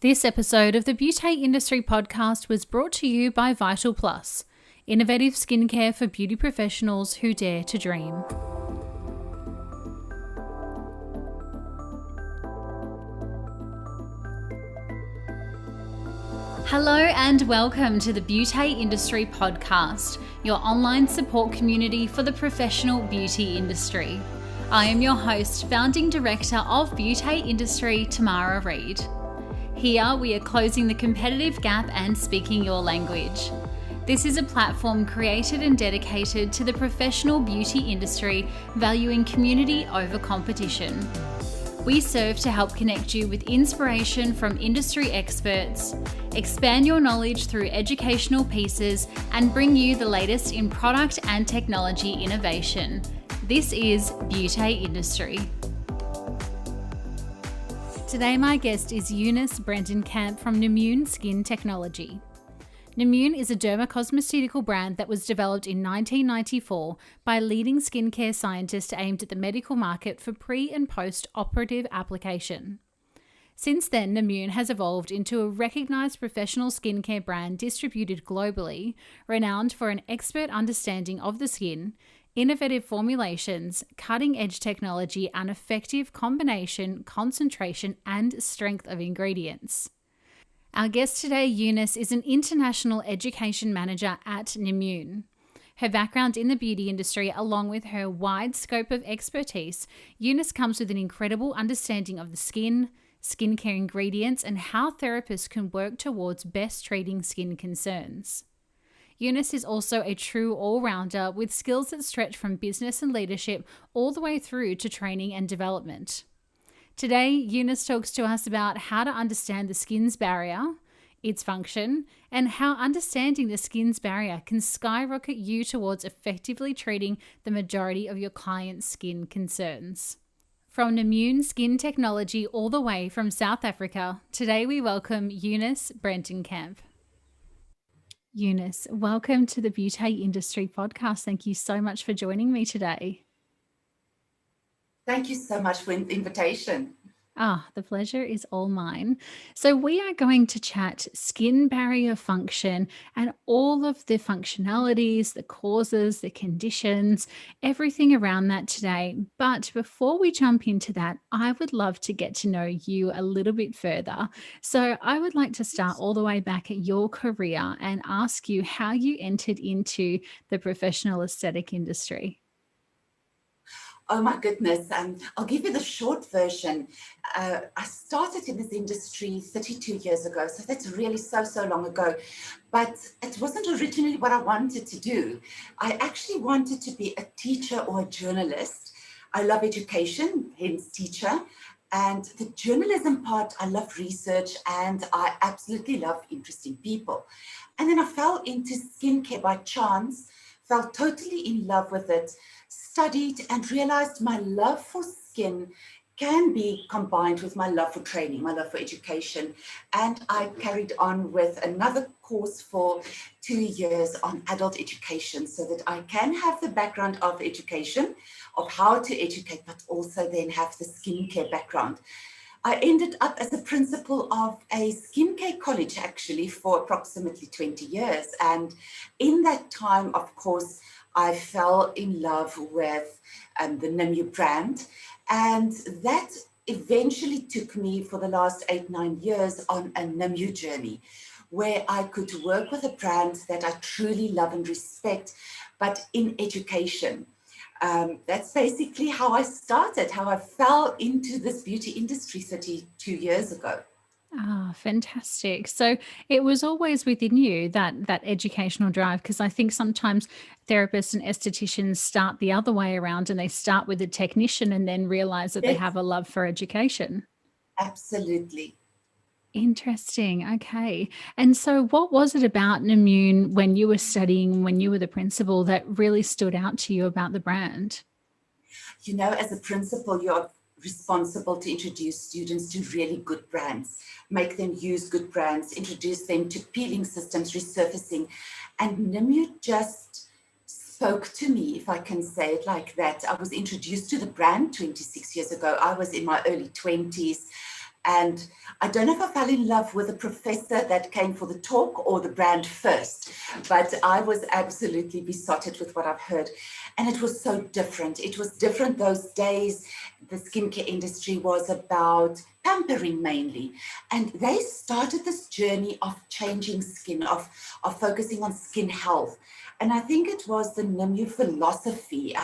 This episode of the Beauty Industry Podcast was brought to you by Vital Plus, innovative skincare for beauty professionals who dare to dream. Hello and welcome to the Beauty Industry Podcast, your online support community for the professional beauty industry. I am your host, founding director of Beauty Industry, Tamara Reid. Here we are closing the competitive gap and speaking your language. This is a platform created and dedicated to the professional beauty industry, valuing community over competition. We serve to help connect you with inspiration from industry experts, expand your knowledge through educational pieces, and bring you the latest in product and technology innovation. This is Beauty Industry. Today my guest is Eunice Bredenkamp from Nimue Skin Technology. Nimue is a dermocosmeceutical brand that was developed in 1994 by leading skincare scientists aimed at the medical market for pre- and post-operative application. Since then, Nimue has evolved into a recognized professional skincare brand distributed globally, renowned for an expert understanding of the skin, innovative formulations, cutting-edge technology, and effective combination, concentration, and strength of ingredients. Our guest today, Eunice, is an international education manager at Nimue. Her background in the beauty industry, along with her wide scope of expertise, Eunice comes with an incredible understanding of the skin, skincare ingredients, and how therapists can work towards best treating skin concerns. Eunice is also a true all-rounder with skills that stretch from business and leadership all the way through to training and development. Today, Eunice talks to us about how to understand the skin's barrier, its function, and how understanding the skin's barrier can skyrocket you towards effectively treating the majority of your clients' skin concerns. From Nimue Skin Technology all the way from South Africa, today we welcome Eunice Bredenkamp. Eunice, welcome to the Beauty Industry Podcast. Thank you so much for joining me today. Thank you so much for the invitation. The pleasure is all mine. So we are going to chat skin barrier function and all of the functionalities, the causes, the conditions, everything around that today. But before we jump into that, I would love to get to know you a little bit further. So I would like to start all the way back at your career and ask you how you entered into the professional aesthetic industry. Oh my goodness. I'll give you the short version. I started in this industry 32 years ago, so that's really so long ago. But it wasn't originally what I wanted to do. I actually wanted to be a teacher or a journalist. I love education, hence teacher. And the journalism part, I love research and I absolutely love interesting people. And then I fell into skincare by chance, fell totally in love with it, studied and realized my love for skin can be combined with my love for training, my love for education. And I carried on with another course for 2 years on adult education so that I can have the background of education, of how to educate, but also then have the skincare background. I ended up as a principal of a skincare college actually for approximately 20 years. And in that time, of course, I fell in love with the Nimue brand, and that eventually took me for the last 8-9 years on a Nimue journey where I could work with a brand that I truly love and respect, but in education. That's basically how I started, how I fell into this beauty industry 32 years ago. Fantastic. So it was always within you, that educational drive, because I think sometimes therapists and estheticians start the other way around and they start with a technician and then realize that they have a love for education. Absolutely. Interesting. Okay. And so what was it about Nimue when you were studying, when you were the principal, that really stood out to you about the brand? You know, as a principal, you're responsible to introduce students to really good brands, make them use good brands, introduce them to peeling systems, resurfacing. And Nimue just spoke to me, if I can say it like that. I was introduced to the brand 26 years ago. I was in my early 20s. And I don't know if I fell in love with the professor that came for the talk or the brand first, but I was absolutely besotted with what I've heard. And it was so different. It was different those days. The skincare industry was about pampering mainly. And they started this journey of changing skin, of focusing on skin health. And I think it was the Nimue philosophy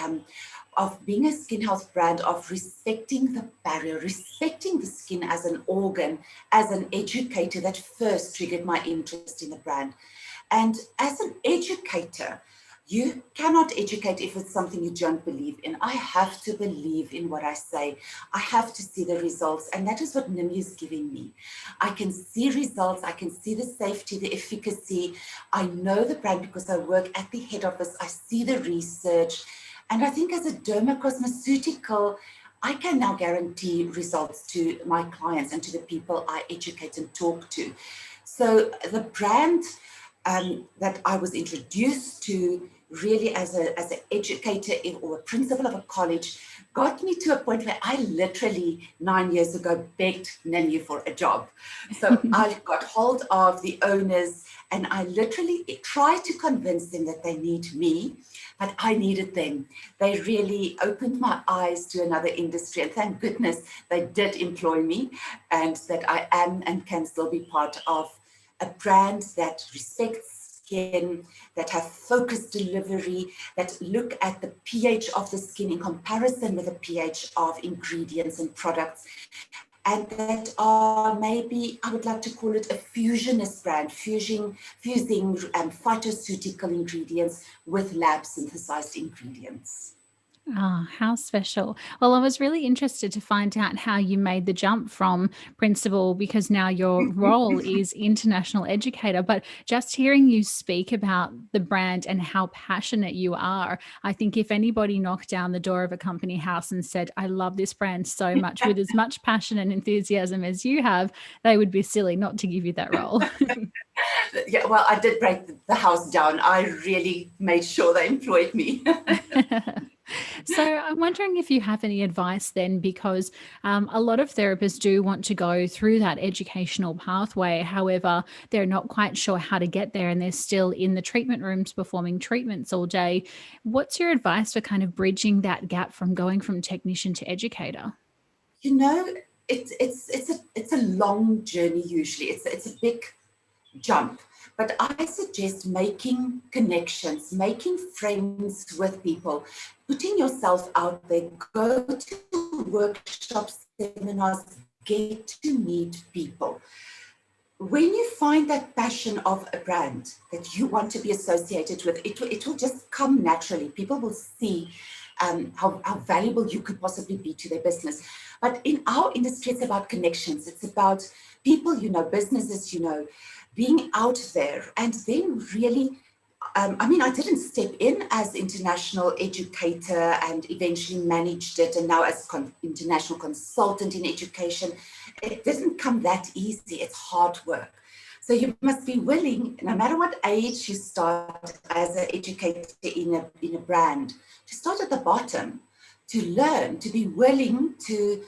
of being a skin health brand, of respecting the barrier, respecting the skin as an organ, as an educator, that first triggered my interest in the brand. And as an educator, you cannot educate if it's something you don't believe in. I have to believe in what I say. I have to see the results. And that is what Nimue is giving me. I can see results. I can see the safety, the efficacy. I know the brand because I work at the head office. I see the research. And I think as a dermocosmeceutical, I can now guarantee results to my clients and to the people I educate and talk to. So the brand that I was introduced to really as an educator or a principal of a college got me to a point where I literally 9 years ago begged Nimue for a job. So I got hold of the owners and I literally tried to convince them that they need me, but I needed them. They really opened my eyes to another industry, and thank goodness they did employ me, and that I am and can still be part of a brand that respects skin, that have focused delivery, that look at the pH of the skin in comparison with the pH of ingredients and products, and that are maybe, I would like to call it a fusionist brand, fusing phytoceutical ingredients with lab synthesized ingredients. Oh, how special. Well, I was really interested to find out how you made the jump from principal, because now your role is international educator. But just hearing you speak about the brand and how passionate you are, I think if anybody knocked down the door of a company house and said, I love this brand so much with as much passion and enthusiasm as you have, they would be silly not to give you that role. Yeah, well, I did break the house down. I really made sure they employed me. So I'm wondering if you have any advice then, because a lot of therapists do want to go through that educational pathway. However, they're not quite sure how to get there and they're still in the treatment rooms performing treatments all day. What's your advice for kind of bridging that gap from going from technician to educator? You know, it's a long journey usually. It's a big jump. But I suggest making connections, making friends with people, putting yourself out there, go to workshops, seminars, get to meet people. When you find that passion of a brand that you want to be associated with, it will just come naturally. People will see how valuable you could possibly be to their business. But in our industry, it's about connections. It's about people, businesses, being out there, and then really, I didn't step in as international educator and eventually managed it, and now as international consultant in education. It didn't come that easy. It's hard work. So you must be willing, no matter what age you start as an educator in a brand, to start at the bottom, to learn, to be willing to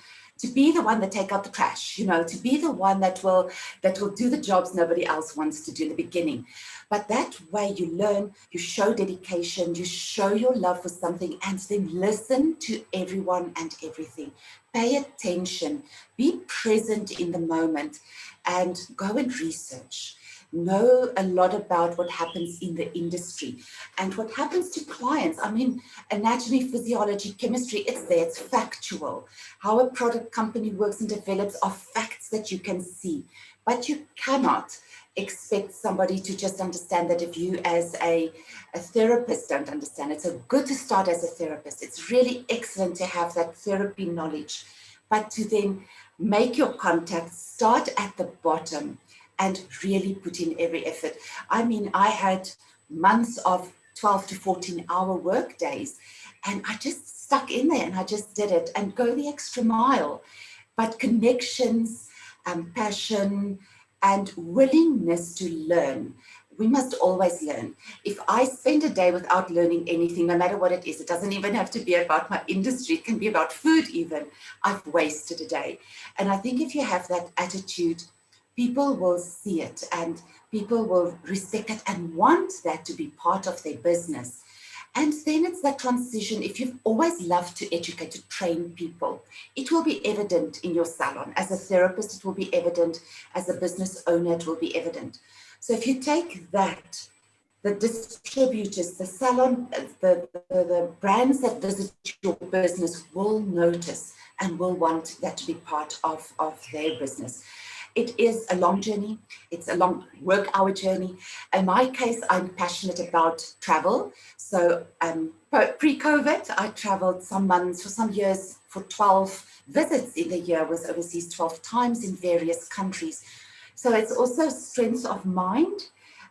be the one that take out the trash, to be the one that will do the jobs nobody else wants to do in the beginning. But that way you learn, you show dedication, you show your love for something, and then listen to everyone and everything. Pay attention, be present in the moment, and go and research. Know a lot about what happens in the industry and what happens to clients. Anatomy, physiology, chemistry, it's there, it's factual. How a product company works and develops are facts that you can see. But you cannot expect somebody to just understand that if you as a therapist don't understand. It's good to start as a therapist. It's really excellent to have that therapy knowledge, but to then make your contact, start at the bottom, and really put in every effort. I had months of 12 to 14-hour work days, and I just stuck in there and I just did it and go the extra mile. But connections, passion, and willingness to learn. we must always learn. If I spend a day without learning anything, no matter what it is, it doesn't even have to be about my industry, it can be about food even, I've wasted a day. And I think if you have that attitude, people will see it and people will respect it and want that to be part of their business. And then it's that transition. If you've always loved to educate, to train people, it will be evident in your salon. As a therapist, it will be evident. As a business owner, it will be evident. So if you take that, the distributors, the salon, the brands that visit your business will notice and will want that to be part of their business. It is a long journey. It's a long work hour journey. In my case, I'm passionate about travel. So pre-COVID, I traveled some months, for some years, for 12 visits in the year, was overseas 12 times in various countries. So it's also strength of mind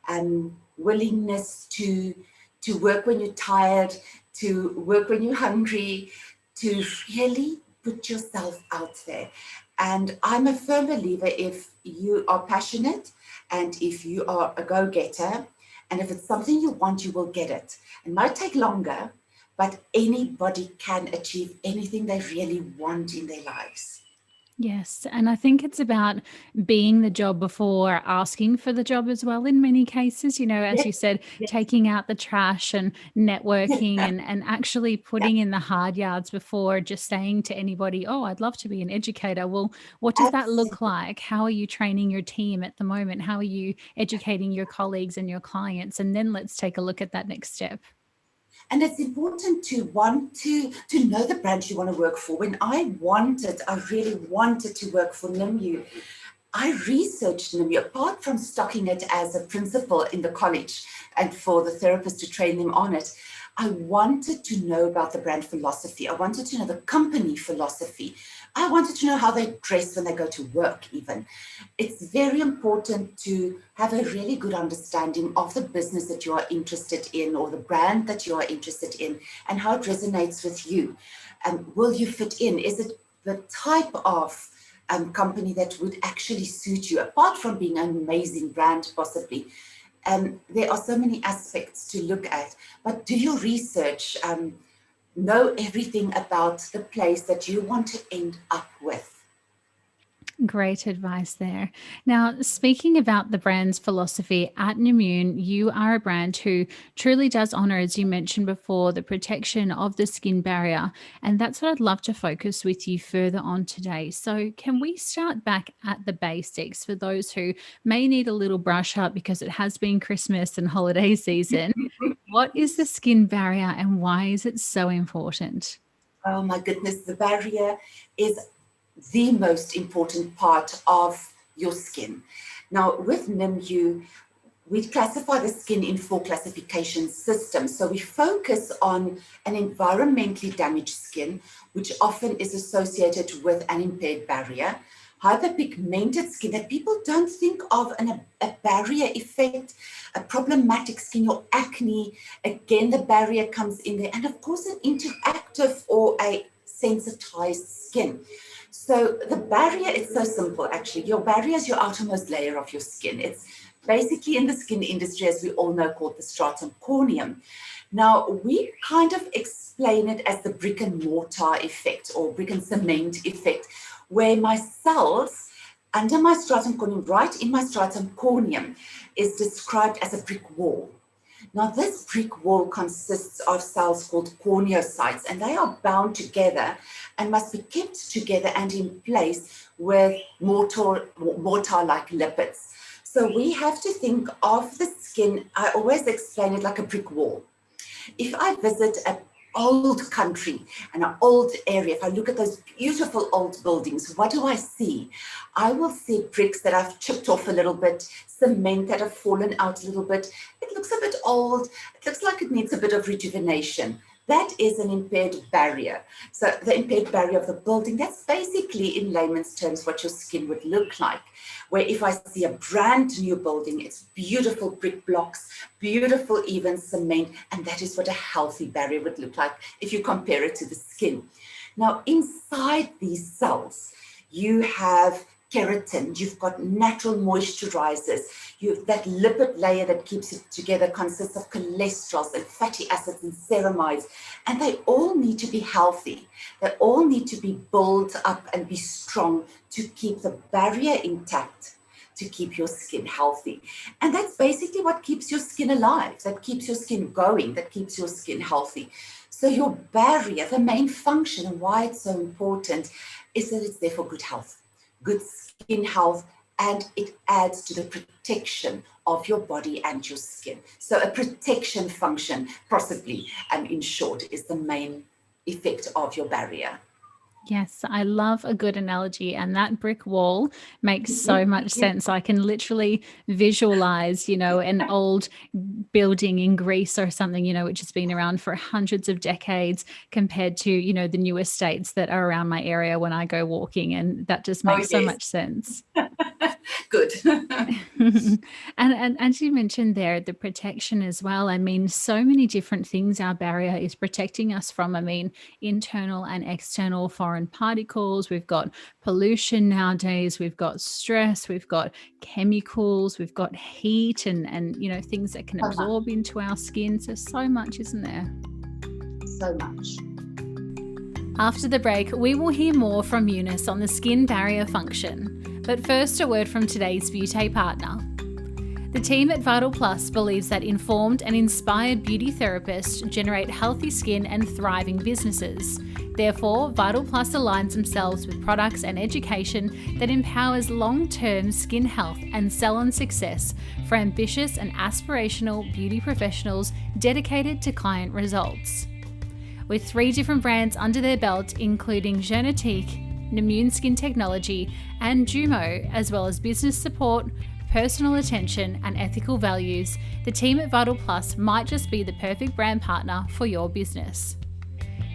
and willingness to work when you're tired, to work when you're hungry, to really put yourself out there. And I'm a firm believer, if you are passionate and if you are a go-getter, and if it's something you want, you will get it. It might take longer, but anybody can achieve anything they really want in their lives. Yes. And I think it's about being the job before asking for the job as well in many cases. You know, as you said, taking out the trash and networking and actually putting in the hard yards before just saying to anybody, oh, I'd love to be an educator. Well, what does that look like? How are you training your team at the moment? How are you educating your colleagues and your clients? And then let's take a look at that next step. And it's important to want to know the brand you want to work for. When I really wanted to work for Nimue, I researched Nimue, apart from stocking it as a principal in the college and for the therapist to train them on it. I wanted to know about the brand philosophy. I wanted to know the company philosophy. I wanted to know how they dress when they go to work even. It's very important to have a really good understanding of the business that you are interested in or the brand that you are interested in and how it resonates with you. Will you fit in? Is it the type of company that would actually suit you, apart from being an amazing brand possibly? There are so many aspects to look at, but do your research, know everything about the place that you want to end up with. Great advice there. Now, speaking about the brand's philosophy at Nimue, you are a brand who truly does honor, as you mentioned before, the protection of the skin barrier. And that's what I'd love to focus with you further on today. So can we start back at the basics for those who may need a little brush up because it has been Christmas and holiday season? What is the skin barrier and why is it so important? Oh my goodness, the barrier is the most important part of your skin. Now, with Nimue, we classify the skin in 4 classification systems. So we focus on an environmentally damaged skin, which often is associated with an impaired barrier. Hyperpigmented skin that people don't think of, and a barrier effect, a problematic skin, your acne, again, the barrier comes in there. And of course, an interactive or a sensitized skin. So the barrier is so simple, actually. Your barrier is your outermost layer of your skin. It's basically in the skin industry, as we all know, called the stratum corneum. Now, we kind of explain it as the brick and mortar effect or brick and cement effect, where my cells under my stratum corneum, right in my stratum corneum, is described as a brick wall. Now, this brick wall consists of cells called corneocytes, and they are bound together and must be kept together and in place with mortar-like lipids. So we have to think of the skin, I always explain it like a brick wall. If I visit an old country and an old area, if I look at those beautiful old buildings, what do I see? I will see bricks that have chipped off a little bit, cement that have fallen out a little bit. It looks a bit old. It looks like it needs a bit of rejuvenation. That is an impaired barrier. So the impaired barrier of the building, that's basically in layman's terms what your skin would look like. Where if I see a brand new building, it's beautiful brick blocks, beautiful even cement, and that is what a healthy barrier would look like if you compare it to the skin. Now, inside these cells, you have keratin, you've got natural moisturizers, that lipid layer that keeps it together consists of cholesterols and fatty acids and ceramides, and they all need to be healthy. They all need to be built up and be strong to keep the barrier intact, to keep your skin healthy. And that's basically what keeps your skin alive, that keeps your skin going, that keeps your skin healthy. So your barrier, the main function and why it's so important is that it's there for good health, good skin health, and it adds to the protection of your body and your skin. So a protection function, possibly, in short, is the main effect of your barrier. Yes, I love a good analogy, and that brick wall makes so much sense. I can literally visualize, an old building in Greece or something, which has been around for hundreds of decades compared to, the new estates that are around my area when I go walking. And that just makes so much sense. Good. and as you mentioned there, the protection as well. I mean, so many different things our barrier is protecting us from. I mean, internal and external foreign particles. We've got pollution nowadays. We've got stress. We've got chemicals. We've got heat and things that can absorb into our skin. So much, isn't there? So much. After the break, we will hear more from Eunice on the skin barrier function. But first, a word from today's beauty partner. The team at Vital Plus believes that informed and inspired beauty therapists generate healthy skin and thriving businesses. Therefore, Vital Plus aligns themselves with products and education that empowers long-term skin health and salon success for ambitious and aspirational beauty professionals dedicated to client results. With 3 different brands under their belt, including Genetique, Nimue Skin Technology, and Jumo, as well as business support, personal attention, and ethical values, the team at Vital Plus might just be the perfect brand partner for your business.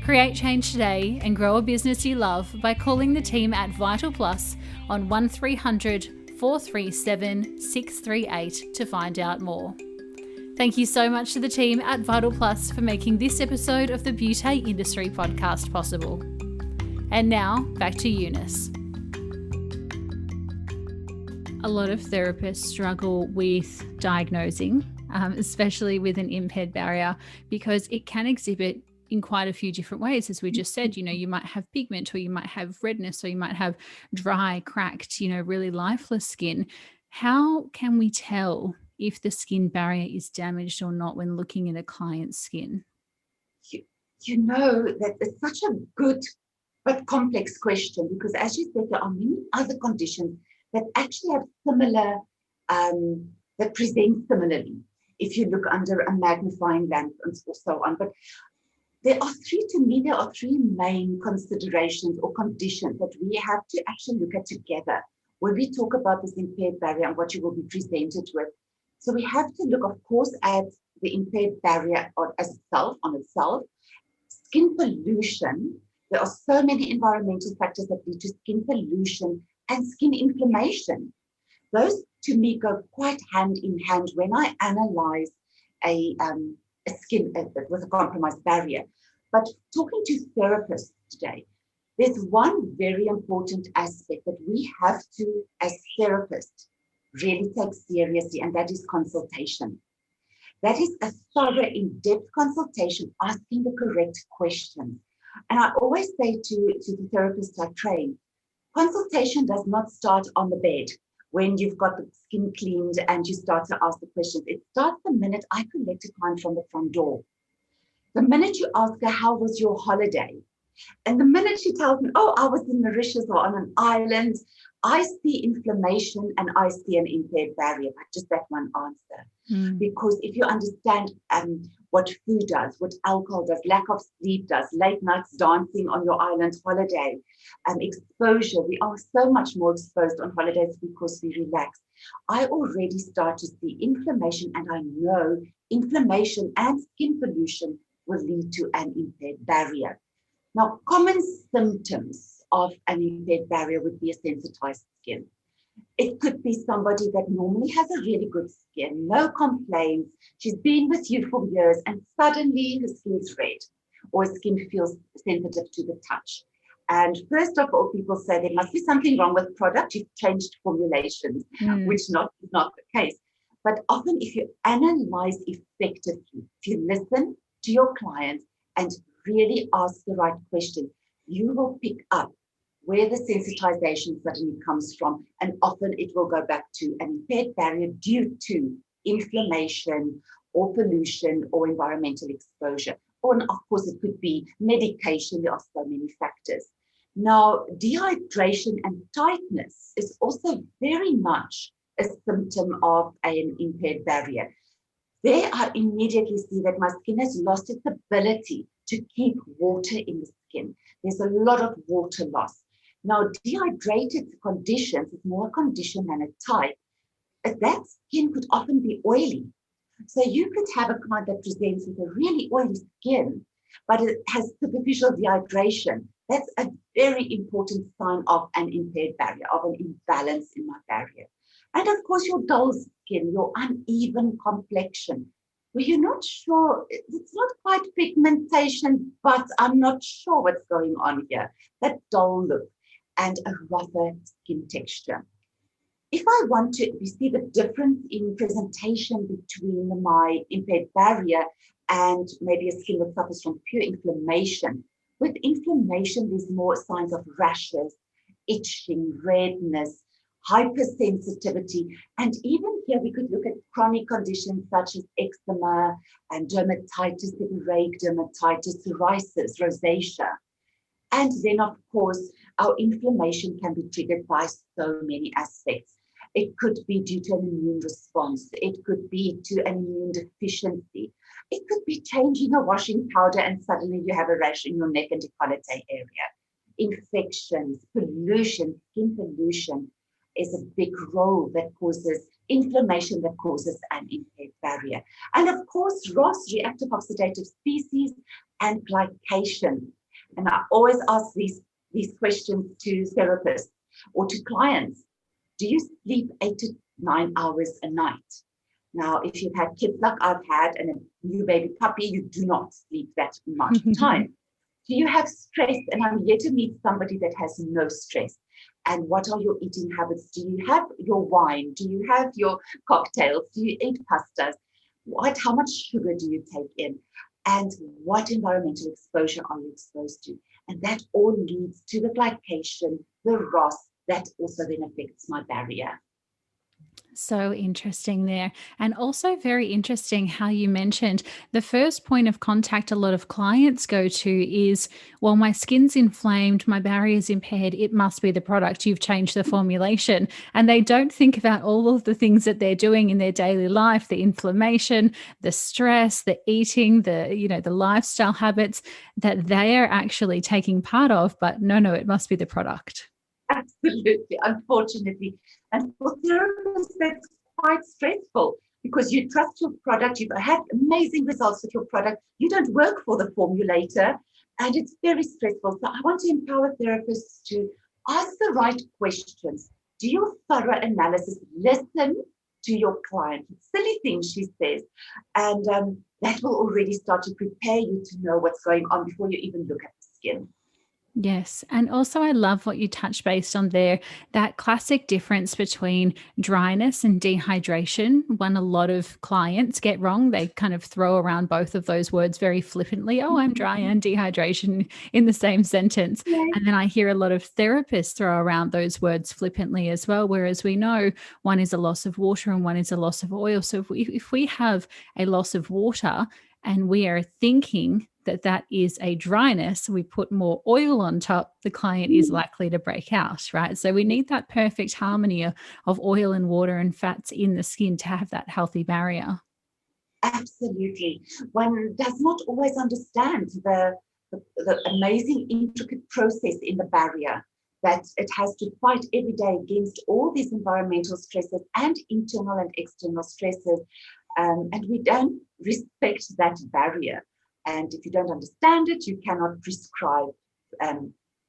Create change today and grow a business you love by calling the team at Vital Plus on 1300 437 638 to find out more. Thank you so much to the team at Vital Plus for making this episode of the Beauty Industry Podcast possible. And now, back to Eunice. A lot of therapists struggle with diagnosing, especially with an impaired barrier, because it can exhibit in quite a few different ways. As we just said, you might have pigment, or you might have redness, or you might have dry, cracked, really lifeless skin. How can we tell if the skin barrier is damaged or not when looking at a client's skin? You know that it's such a good but complex question, because as you said, there are many other conditions that actually have similar, that present similarly, if you look under a magnifying lamp and so on. But there are three main considerations or conditions that we have to actually look at together when we talk about this impaired barrier and what you will be presented with. So we have to look, of course, at the impaired barrier on itself, skin pollution. There are so many environmental factors that lead to skin pollution and skin inflammation. Those, to me, go quite hand in hand when I analyze a skin with a compromised barrier. But talking to therapists today, there's one very important aspect that we have to, as therapists, really take seriously, and that is consultation. That is a thorough, in-depth consultation, asking the correct questions. And I always say to the therapists I train, consultation does not start on the bed when you've got the skin cleaned and you start to ask the questions. It starts the minute I collect a client from the front door. The minute you ask her, how was your holiday? And the minute she tells me, oh, I was in Mauritius or on an island, I see inflammation and I see an impaired barrier, but just that one answer. Because if you understand what food does, what alcohol does, lack of sleep does, late nights dancing on your island holiday, exposure, we are so much more exposed on holidays because we relax. I already start to see inflammation, and I know inflammation and skin pollution will lead to an impaired barrier. Now, common symptoms of an impaired barrier would be a sensitized skin. It could be somebody that normally has a really good skin, no complaints. She's been with you for years and suddenly her skin's red or her skin feels sensitive to the touch. And first of all, people say there must be something wrong with product. You've changed formulations, which is not the case. But often if you analyze effectively, if you listen to your clients and really ask the right questions, you will pick up where the sensitization suddenly comes from. And often it will go back to an impaired barrier due to inflammation or pollution or environmental exposure. Or of course, it could be medication. There are so many factors. Now, dehydration and tightness is also very much a symptom of an impaired barrier. There I immediately see that my skin has lost its ability to keep water in the skin. There's a lot of water loss. Now, dehydrated conditions is more a condition than a type. That skin could often be oily. So you could have a client that presents with a really oily skin, but it has superficial dehydration. That's a very important sign of an impaired barrier, of an imbalance in my barrier. And of course, your dull skin, your uneven complexion, where you're not sure, it's not quite pigmentation, but I'm not sure what's going on here. That dull look and a rougher skin texture. If I want to see the difference in presentation between my impaired barrier and maybe a skin that suffers from pure inflammation, with inflammation, there's more signs of rashes, itching, redness, hypersensitivity, and even here we could look at chronic conditions such as eczema and dermatitis, seborrheic dermatitis, psoriasis, rosacea. And then, of course, our inflammation can be triggered by so many aspects. It could be due to an immune response. It could be to an immune deficiency. It could be changing a washing powder and suddenly you have a rash in your neck and décolleté area. Infections, pollution, skin pollution is a big role that causes inflammation, that causes an impaired barrier. And of course, ROS, reactive oxidative species, and glycation. And I always ask these questions to therapists or to clients. Do you sleep 8 to 9 hours a night? Now, if you've had kids like I've had and a new baby puppy, you do not sleep that much time. Do you have stress? And I'm yet to meet somebody that has no stress. And what are your eating habits? Do you have your wine? Do you have your cocktails? Do you eat pastas? How much sugar do you take in? And what environmental exposure are you exposed to? And that all leads to the glycation, the ROS, that also then affects my barrier. So interesting there. And also very interesting how you mentioned the first point of contact a lot of clients go to is, well, my skin's inflamed, my barrier's impaired, it must be the product, you've changed the formulation. And they don't think about all of the things that they're doing in their daily life, the inflammation, the stress, the eating, the lifestyle habits that they are actually taking part of. But no, it must be the product. Absolutely, unfortunately. And for therapists, that's quite stressful because you trust your product, you've had amazing results with your product, you don't work for the formulator, and it's very stressful. So I want to empower therapists to ask the right questions. Do your thorough analysis, listen to your client, silly things she says, and that will already start to prepare you to know what's going on before you even look at the skin. Yes. And also, I love what you touched based on there, that classic difference between dryness and dehydration. One a lot of clients get wrong. They kind of throw around both of those words very flippantly. Oh, I'm dry and dehydration in the same sentence. Yes. And then I hear a lot of therapists throw around those words flippantly as well. Whereas we know one is a loss of water and one is a loss of oil. So if we have a loss of water and we are thinking that is a dryness, we put more oil on top, the client is likely to break out, right? So we need that perfect harmony of oil and water and fats in the skin to have that healthy barrier. Absolutely. One does not always understand the amazing intricate process in the barrier that it has to fight every day against all these environmental stresses and internal and external stresses. And we don't respect that barrier. And if you don't understand it, you cannot prescribe,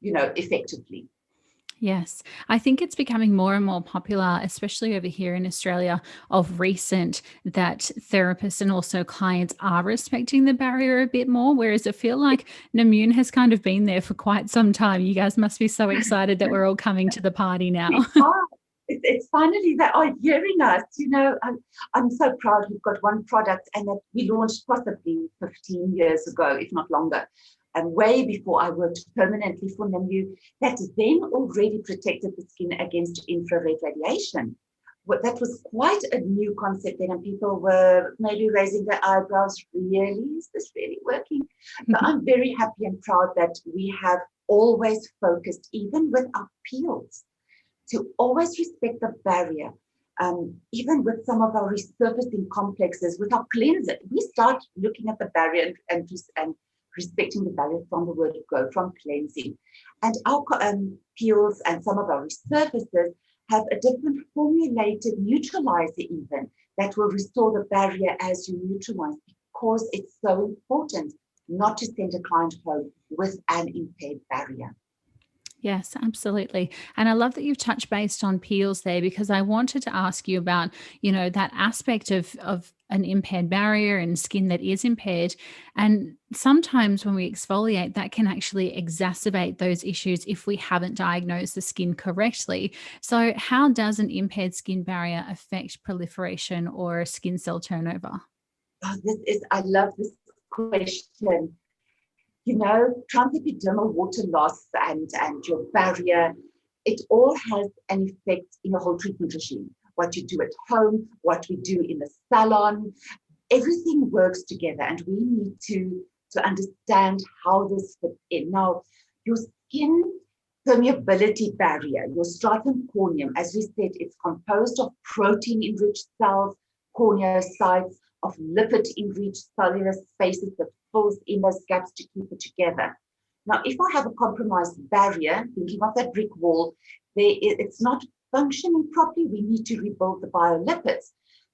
effectively. Yes, I think it's becoming more and more popular, especially over here in Australia, of recent, that therapists and also clients are respecting the barrier a bit more. Whereas I feel like Nimue has kind of been there for quite some time. You guys must be so excited that we're all coming to the party now. We are. It's finally that are hearing us. I'm so proud we've got one product and that we launched possibly 15 years ago, if not longer, and way before I worked permanently for Nimue, that then already protected the skin against infrared radiation. That was quite a new concept then, and people were maybe raising their eyebrows. Really? Is this really working? So I'm very happy and proud that we have always focused, even with our peels, to always respect the barrier. Even with some of our resurfacing complexes, with our cleanser, we start looking at the barrier and respecting the barrier from the word go, from cleansing. And our peels and some of our resurfacers have a different formulated neutralizer even that will restore the barrier as you neutralize, because it's so important not to send a client home with an impaired barrier. Yes, absolutely. And I love that you've touched based on peels there, because I wanted to ask you about, that aspect of an impaired barrier and skin that is impaired. And sometimes when we exfoliate, that can actually exacerbate those issues if we haven't diagnosed the skin correctly. So how does an impaired skin barrier affect proliferation or skin cell turnover? I love this question. Transepidermal water loss and your barrier, it all has an effect in your whole treatment regime. What you do at home, what we do in the salon, everything works together, and we need to understand how this fits in. Now, your skin permeability barrier, your stratum corneum, as we said, it's composed of protein-enriched cells, corneocytes, of lipid-enriched cellular spaces that fills in those gaps to keep it together. Now, if I have a compromised barrier, thinking of that brick wall, it's not functioning properly. We need to rebuild the biolipids.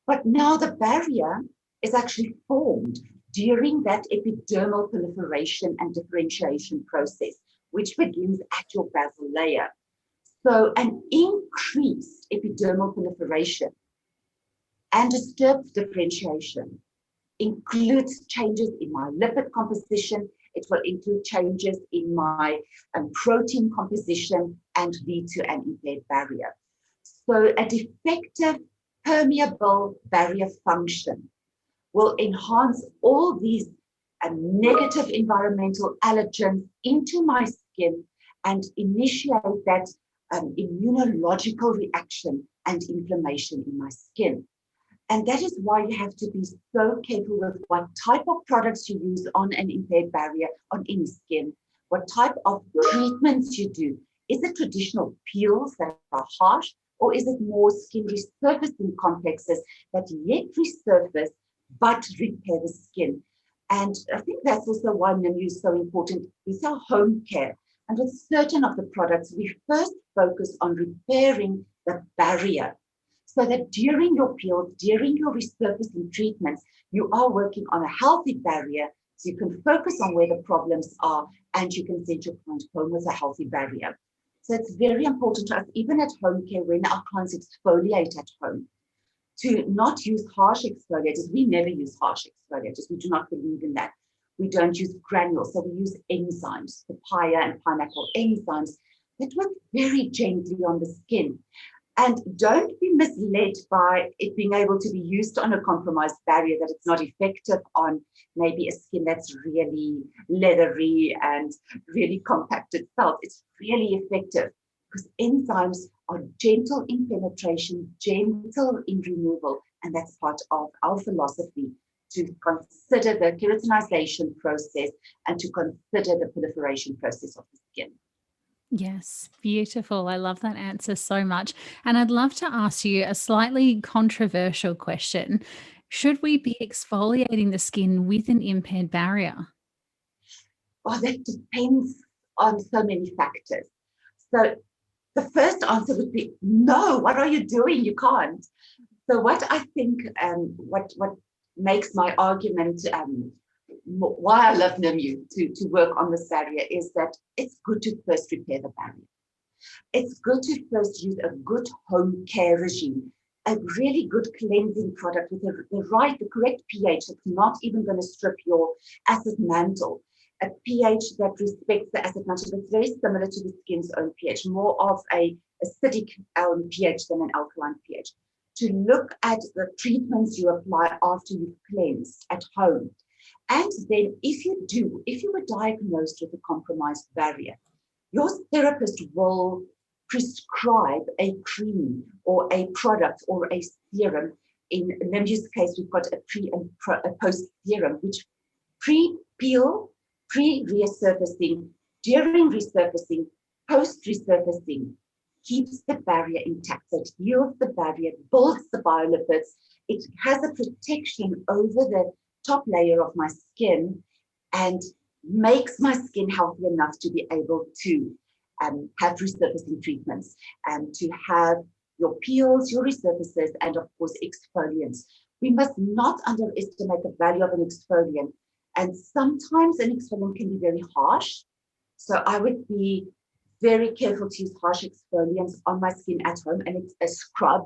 But now the barrier is actually formed during that epidermal proliferation and differentiation process, which begins at your basal layer. So an increased epidermal proliferation and disturbed differentiation includes changes in my lipid composition. It will include changes in my protein composition and lead to an impaired barrier. So a defective permeable barrier function will enhance all these negative environmental allergens into my skin and initiate that immunological reaction and inflammation in my skin. And that is why you have to be so careful with what type of products you use on an impaired barrier on any skin, what type of treatments you do. Is it traditional peels that are harsh, or is it more skin resurfacing complexes that yet resurface but repair the skin? And I think that's also why Nimue is so important. It's our home care. And with certain of the products, we first focus on repairing the barrier, so that during your peels, during your resurfacing treatments, you are working on a healthy barrier, so you can focus on where the problems are and you can send your client home with a healthy barrier. So it's very important to us, even at home care, when our clients exfoliate at home, to not use harsh exfoliators. We never use harsh exfoliators. We do not believe in that. We don't use granules, so we use enzymes, papaya and pineapple enzymes that work very gently on the skin. And don't be misled by it being able to be used on a compromised barrier, that it's not effective on maybe a skin that's really leathery and really compacted cells. It's really effective because enzymes are gentle in penetration, gentle in removal, and that's part of our philosophy, to consider the keratinization process and to consider the proliferation process of the skin. Yes, beautiful. I love that answer so much. And I'd love to ask you a slightly controversial question. Should we be exfoliating the skin with an impaired barrier? Oh, that depends on so many factors. So the first answer would be no. What are you doing? You can't. So what I think, what makes my argument, why I love Nimue to work on this barrier, is that it's good to first repair the barrier. it's good to first use a good home care regime, a really good cleansing product with the correct pH that's not even going to strip your acid mantle. A pH that respects the acid mantle, that's very similar to the skin's own pH, more of a acidic pH than an alkaline pH. To look at the treatments you apply after you've cleansed at home. And then if you were diagnosed with a compromised barrier, your therapist will prescribe a cream or a product or a serum. In Nimue's case, we've got a pre and a post serum, which pre-peel, pre-resurfacing, during resurfacing, post-resurfacing, keeps the barrier intact. So it heals the barrier, builds the biolipids. It has a protection over the top layer of my skin and makes my skin healthy enough to be able to have resurfacing treatments and to have your peels, your resurfaces, and of course exfoliants. We must not underestimate the value of an exfoliant. And sometimes an exfoliant can be very harsh. So I would be very careful to use harsh exfoliants on my skin at home, and it's a scrub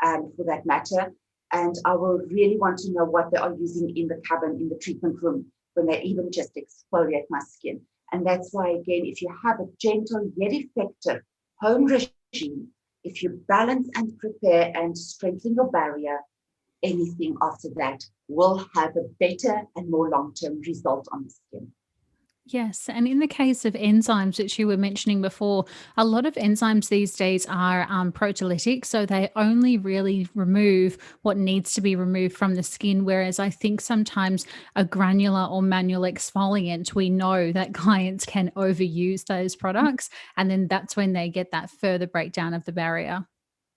for that matter. And I will really want to know what they are using in the cabin, in the treatment room, when they even just exfoliate my skin. And that's why, again, if you have a gentle yet effective home regime, if you balance and prepare and strengthen your barrier, anything after that will have a better and more long-term result on the skin. Yes, and in the case of enzymes, which you were mentioning before, a lot of enzymes these days are proteolytic, so they only really remove what needs to be removed from the skin. Whereas I think sometimes a granular or manual exfoliant, we know that clients can overuse those products, and then that's when they get that further breakdown of the barrier.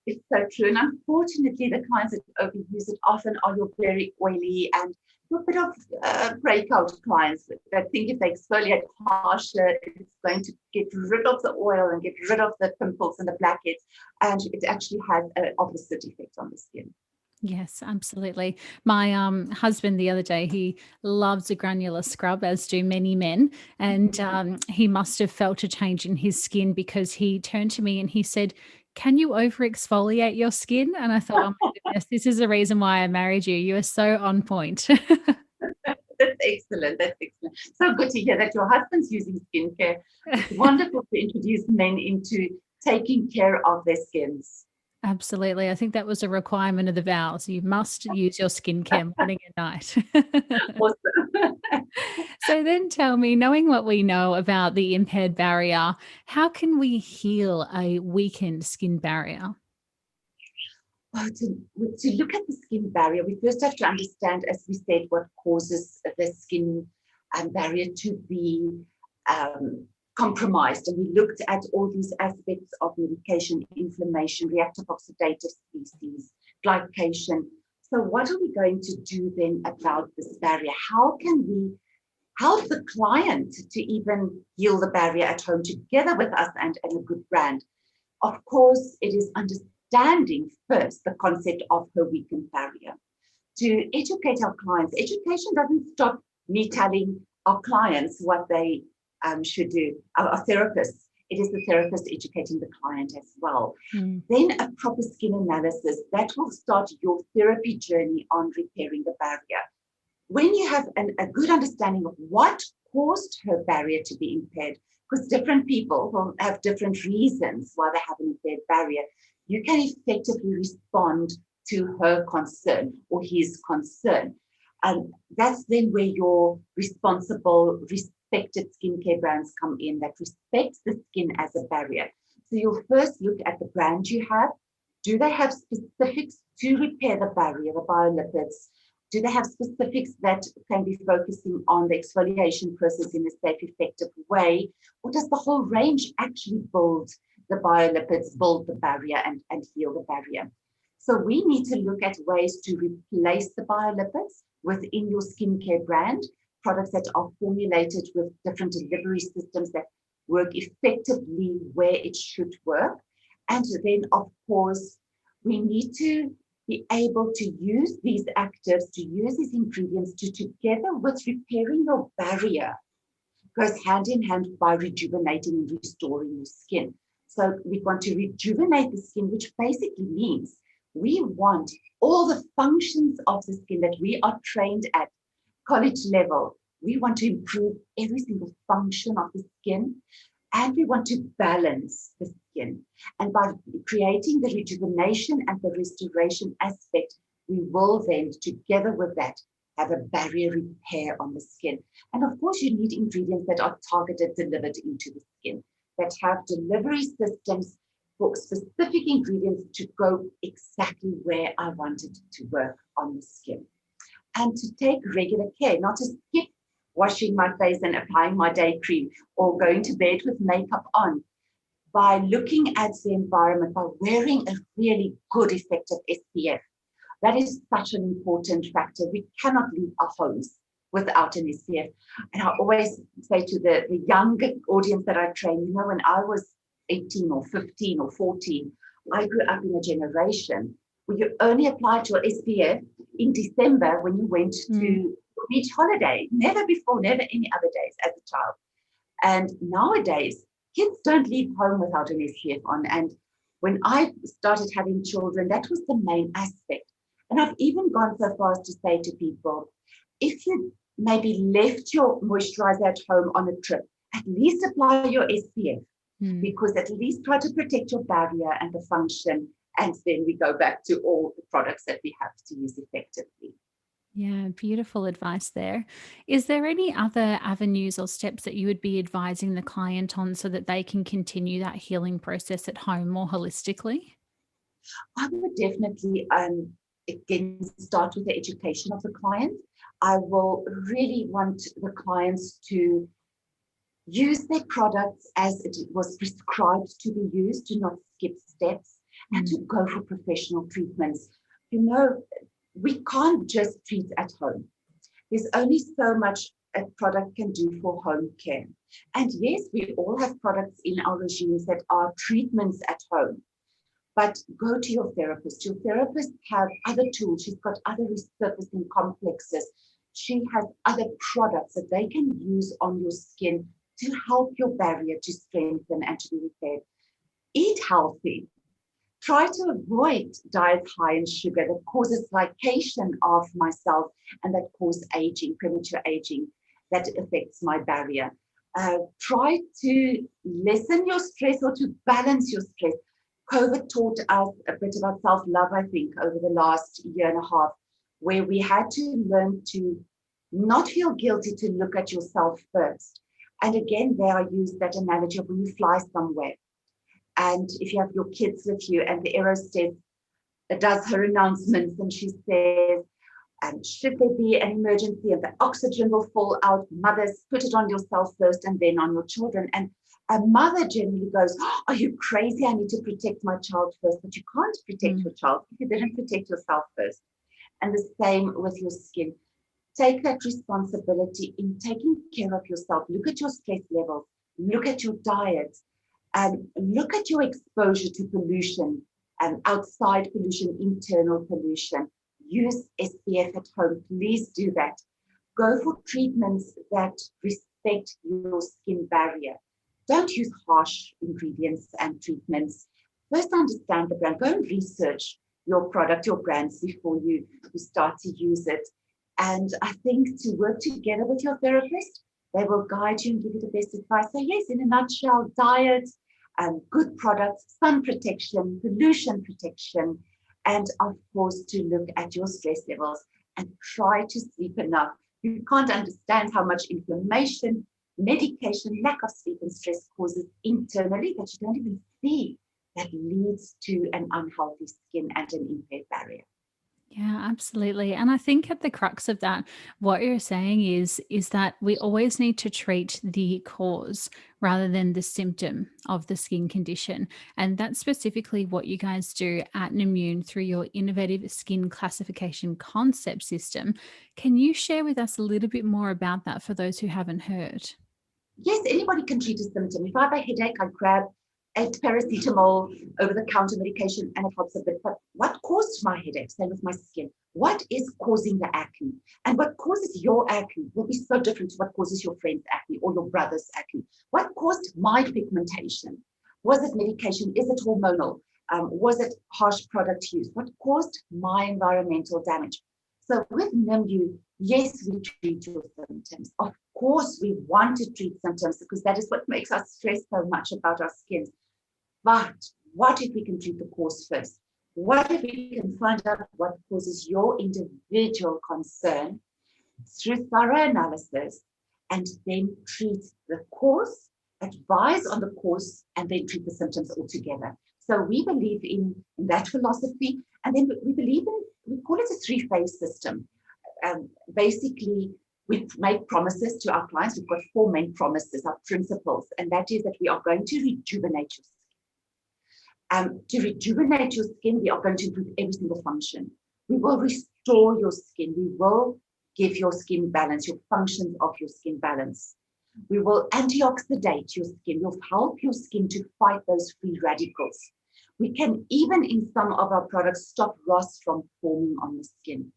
It's so true. And unfortunately, the clients that overuse it often are your very oily and a bit of breakout clients that think if they exfoliate harsher, it's going to get rid of the oil and get rid of the pimples and the blackheads. And it actually has an opposite effect on the skin. Yes, absolutely. My husband the other day, he loves a granular scrub, as do many men. And he must have felt a change in his skin because he turned to me and he said, "Can you over exfoliate your skin?" And I thought, oh my goodness, this is the reason why I married you. You are so on point. That's excellent. That's excellent. So good to hear that your husband's using skincare. It's wonderful to introduce men into taking care of their skins. Absolutely. I think that was a requirement of the vows. You must use your skincare morning and night. Awesome. So then tell me, knowing what we know about the impaired barrier, how can we heal a weakened skin barrier? Well, to look at the skin barrier, we first have to understand, as we said, what causes the skin barrier to be compromised. And we looked at all these aspects of medication, inflammation, reactive oxidative species, glycation. So what are we going to do then about this barrier? How can we help the client to even heal the barrier at home together with us and a good brand? Of course, it is understanding first the concept of her weakened barrier. To educate our clients, education doesn't stop me telling our clients what they should do, our therapists. It is the therapist educating the client as well. Then a proper skin analysis, that will start your therapy journey on repairing the barrier. When you have a good understanding of what caused her barrier to be impaired, because different people will have different reasons why they have an impaired barrier, you can effectively respond to her concern or his concern. And that's then where your responsible, respected skincare brands come in that respects the skin as a barrier. So you'll first look at the brand you have. Do they have specifics to repair the barrier, the biolipids? Do they have specifics that can be focusing on the exfoliation process in a safe, effective way? Or does the whole range actually build the biolipids, build the barrier and heal the barrier? So we need to look at ways to replace the biolipids within your skincare brand, products that are formulated with different delivery systems that work effectively where it should work. And then, of course, we need to be able to use these actives, to use these ingredients to, together with repairing your barrier, goes hand in hand by rejuvenating and restoring your skin. So we want to rejuvenate the skin, which basically means we want all the functions of the skin that we are trained at college level. We want to improve every single function of the skin, and we want to balance the skin. And by creating the rejuvenation and the restoration aspect, we will then, together with that, have a barrier repair on the skin. And of course, you need ingredients that are targeted, delivered into the skin, that have delivery systems for specific ingredients to go exactly where I want it to work on the skin. And to take regular care, not to skip washing my face and applying my day cream or going to bed with makeup on. By looking at the environment, by wearing a really good effective SPF, that is such an important factor. We cannot leave our homes without an SPF. And I always say to the younger audience that I train, when I was 18 or 15 or 14, I grew up in a generation where you only applied your SPF in December when you went to beach holiday, never before, never any other days as a child. And nowadays, kids don't leave home without an SPF on. And when I started having children, that was the main aspect. And I've even gone so far as to say to people, if you maybe left your moisturizer at home on a trip, at least apply your SPF, because at least try to protect your barrier and the function. And then we go back to all the products that we have to use effectively. Yeah, beautiful advice there. Is there any other avenues or steps that you would be advising the client on so that they can continue that healing process at home more holistically? I would definitely, again, start with the education of the client. I will really want the clients to use their products as it was prescribed to be used, do not skip steps, and to go for professional treatments. We can't just treat at home. There's only so much a product can do for home care. And yes, we all have products in our regimes that are treatments at home. But go to your therapist. Your therapist has other tools. She's got other resurfacing complexes. She has other products that they can use on your skin to help your barrier to strengthen and to be repaired. Eat healthy. Try to avoid diets high in sugar that causes glycation of my cells and that cause aging, premature aging, that affects my barrier. Try to lessen your stress or to balance your stress. COVID taught us a bit about self-love, I think, over the last year and a half, where we had to learn to not feel guilty to look at yourself first. And again, there I use that analogy of when you fly somewhere. And if you have your kids with you and the air hostess does her announcements and she says, should there be an emergency and the oxygen will fall out, mothers, put it on yourself first and then on your children. And a mother generally goes, are you crazy? I need to protect my child first. But you can't protect your child if you didn't protect yourself first. And the same with your skin. Take that responsibility in taking care of yourself. Look at your stress levels. Look at your diet. Look at your exposure to pollution, outside pollution, internal pollution. Use SPF at home. Please do that. Go for treatments that respect your skin barrier. Don't use harsh ingredients and treatments. First, understand the brand. Go and research your product, your brands before you start to use it. And I think to work together with your therapist, they will guide you and give you the best advice. So yes, in a nutshell, diet, good products, sun protection, pollution protection, and of course to look at your stress levels and try to sleep enough. You can't understand how much inflammation, medication, lack of sleep and stress causes internally that you don't even see, that leads to an unhealthy skin and an impaired barrier. Yeah, absolutely. And I think at the crux of that, what you're saying is that we always need to treat the cause rather than the symptom of the skin condition. And that's specifically what you guys do at Nimue through your innovative skin classification concept system. Can you share with us a little bit more about that for those who haven't heard? Yes, anybody can treat a symptom. If I have a headache, I grab a paracetamol, over-the-counter medication, and it helps a bit. But what caused my headache? Same with my skin. What is causing the acne? And what causes your acne will be so different to what causes your friend's acne or your brother's acne. What caused my pigmentation? Was it medication? Is it hormonal? Was it harsh product use? What caused my environmental damage? So with Nimue, yes, we treat your symptoms. Of course, we want to treat symptoms because that is what makes us stress so much about our skins. But what if we can treat the cause first? What if we can find out what causes your individual concern through thorough analysis and then treat the cause, advise on the cause, and then treat the symptoms altogether? So we believe in that philosophy. And then we believe in, we call it a three-phase system. Basically, we make promises to our clients. We've got four main promises, our principles, and that is that we are going to rejuvenate your skin. To rejuvenate your skin, we are going to improve every single function. We will restore your skin. We will give your skin balance, your functions of your skin balance. We will antioxidate your skin. We'll help your skin to fight those free radicals. We can even, in some of our products, stop rust from forming on the skin.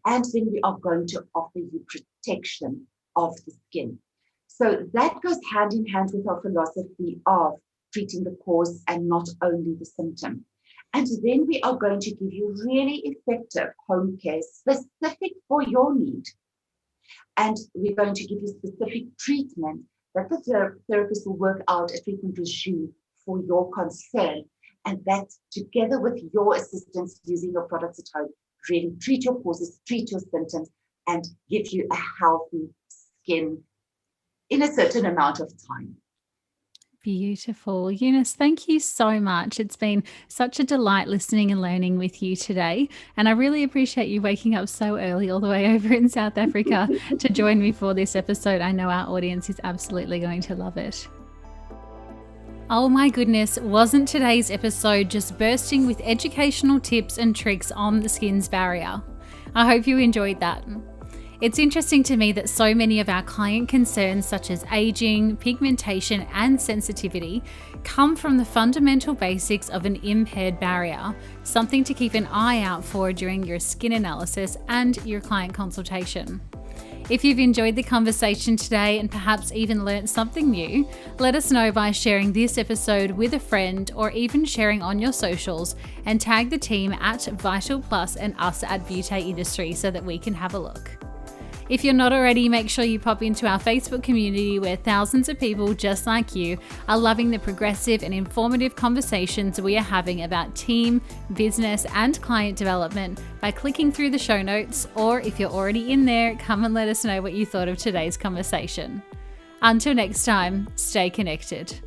And then we are going to offer you protection of the skin. So that goes hand in hand with our philosophy of treating the cause and not only the symptom. And then we are going to give you really effective home care specific for your need. And we're going to give you specific treatment that the therapist will work out a treatment regime for your concern. And that, together with your assistance using your products at home, really treat your causes, treat your symptoms, and give you a healthy skin in a certain amount of time. Beautiful. Eunice, thank you so much. It's been such a delight listening and learning with you today. And I really appreciate you waking up so early all the way over in South Africa to join me for this episode. I know our audience is absolutely going to love it. Oh my goodness, wasn't today's episode just bursting with educational tips and tricks on the skin's barrier? I hope you enjoyed that. It's interesting to me that so many of our client concerns, such as aging, pigmentation, and sensitivity, come from the fundamental basics of an impaired barrier, something to keep an eye out for during your skin analysis and your client consultation. If you've enjoyed the conversation today and perhaps even learnt something new, let us know by sharing this episode with a friend or even sharing on your socials, and tag the team at Vital Plus and us at Beauté Industry so that we can have a look. If you're not already, make sure you pop into our Facebook community where thousands of people just like you are loving the progressive and informative conversations we are having about team, business, and client development by clicking through the show notes, or if you're already in there, come and let us know what you thought of today's conversation. Until next time, stay connected.